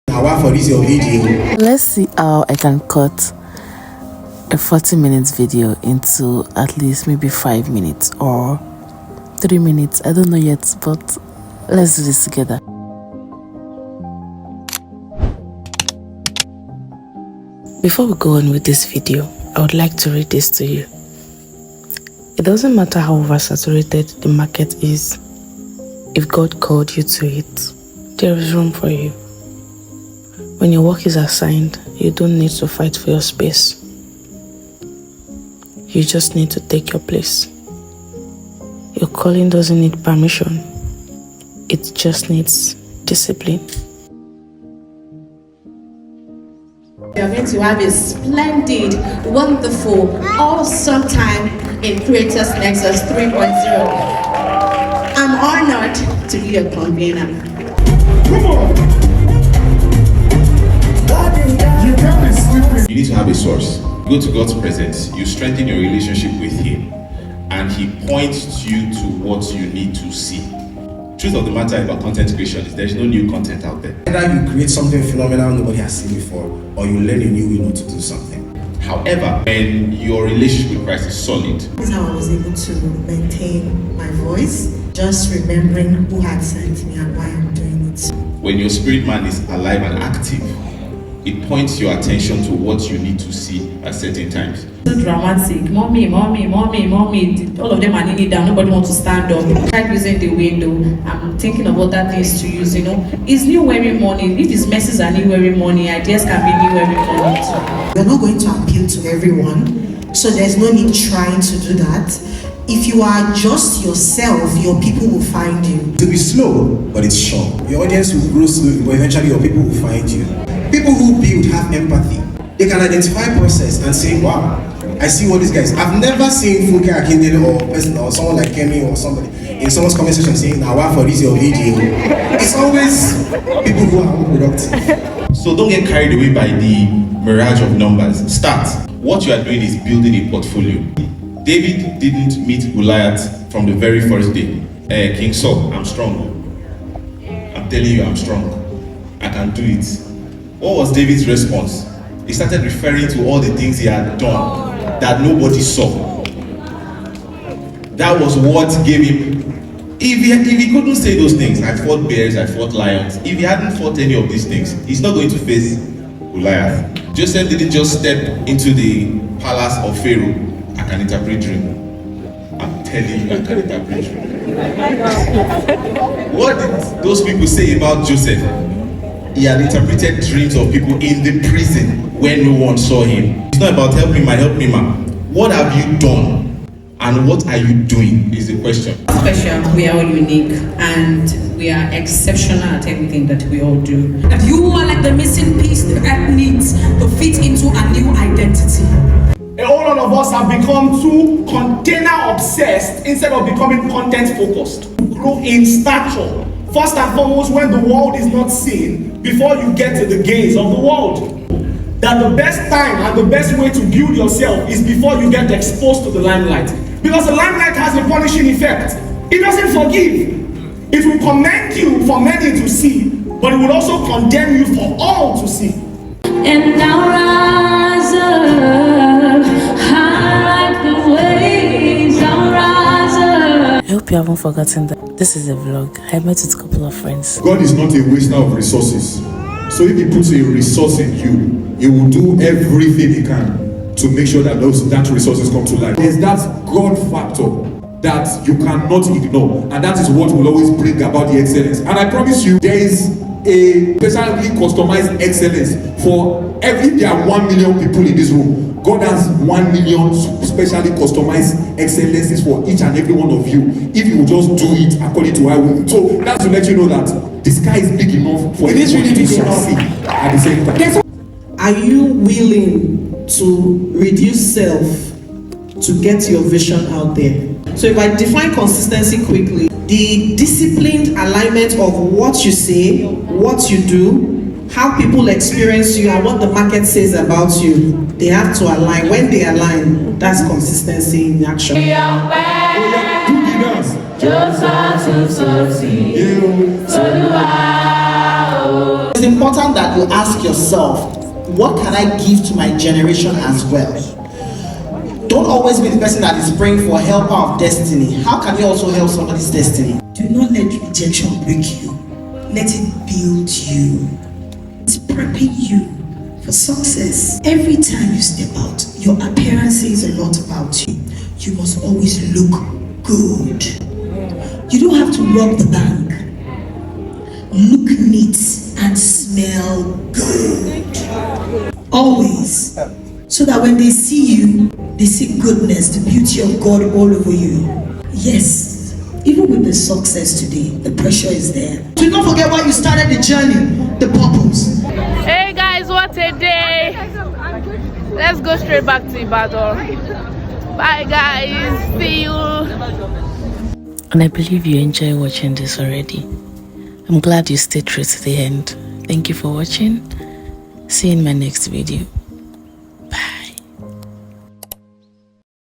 Now for this your video. Let's see how I can cut a 40-minute video into at least maybe 5 minutes or 3 minutes. I don't know yet, but let's do this together. Before we go on with this video, I would like to read this to you. It doesn't matter how oversaturated the market is. If God called you to it, there is room for you. When your work is assigned, you don't need to fight for your space. You just need to take your place. Your calling doesn't need permission. It just needs discipline. We are going to have a splendid, wonderful, awesome time in Creators Nexus 3.0. I'm honored to be a convener. Come on! You need to have a source. Go to God's presence. You strengthen your relationship with Him, and He points you to what you need to see. Truth of the matter about content creation is there's no new content out there. Either you create something phenomenal nobody has seen before, or you learn a new way to do something. However, when your relationship with Christ is solid, This is how I was able to maintain my voice, just remembering who had sent me and why I'm doing it. when your spirit man is alive and active, it points your attention to what you need to see at certain times. So dramatic. Mommy. All of them are nearly down. Nobody wants to stand up. I tried using the window. I'm thinking of other things to use, It's new every morning. If it's messes are new every morning, ideas can be new every morning too. You're not going to appeal to everyone, so there's no need trying to do that. If you are just yourself, your people will find you. It will be slow, but it's sure. Your audience will grow slowly, but eventually your people will find you. People who build have empathy. They can identify process and say, wow, I see what these guys. I've never seen Funke Akindele or someone like Kemi or somebody in someone's comment section saying, now wow, for this your video. It's always people who are unproductive. So don't get carried away by the mirage of numbers. Start. What you are doing is building a portfolio. David didn't meet Goliath from the very first day. King Saul, I'm strong. I'm telling you, I'm strong. I can do it. What was David's response? He started referring to all the things he had done that nobody saw. That was what gave him. If he couldn't say those things, I fought bears, I fought lions. If he hadn't fought any of these things, he's not going to face Goliath. Joseph didn't just step into the palace of Pharaoh. I can interpret dream. I'm telling you, I can interpret dream. What did those people say about Joseph? He had interpreted dreams of people in the prison when no one saw him. It's not about help me ma. What have you done? And what are you doing is the question. Special, we are all unique and we are exceptional at everything that we all do. That you are like the missing piece the earth needs to fit into a new identity. A whole lot of us have become too container obsessed instead of becoming content focused. Grow in stature. First and foremost, when the world is not seen, before you get to the gaze of the world. That the best time and the best way to build yourself is before you get exposed to the limelight. Because the limelight has a punishing effect. It doesn't forgive. It will commend you for many to see, but it will also condemn you for all to see. And now rise up, high like the waves, I'll rise up. I hope you haven't forgotten that this is a vlog. I met with a couple of friends. God is not a waster of resources. So if He puts a resource in you, He will do everything He can to make sure that that resources come to life. There's that God factor that you cannot ignore, and that is what will always bring about the excellence. And I promise you, there is a specially customized excellence for every. There are 1 million people in this room. God has 1 million specially customized excellences for each and every one of you. If you just do it according to our will. So that's to let you know that the sky is big enough for it really to succeed at the same time. Are you willing to reduce self to get your vision out there? So if I define consistency quickly, the disciplined alignment of what you say, what you do, how people experience you, and what the market says about you, they have to align. When they align, that's consistency in action. Just how to succeed. So do I. important that you ask yourself, what can I give to my generation as well? Don't always be the person that is praying for help out of destiny. How can you also help somebody's destiny? Do not let rejection break you. Let it build you. It's prepping you for success. Every time you step out, your appearance says a lot about you. You must always look good. You don't have to rob the bank. Look neat and smell good. Always. So that when they see you, they see goodness, the beauty of God all over you. Yes, even with the success today, the pressure is there. Do not forget why you started the journey, the purpose. Hey guys, what a day! Let's go straight back to Ibadan. Bye guys, see you. And I believe you enjoy watching this already. I'm glad you stayed through to the end. Thank you for watching. See you in my next video.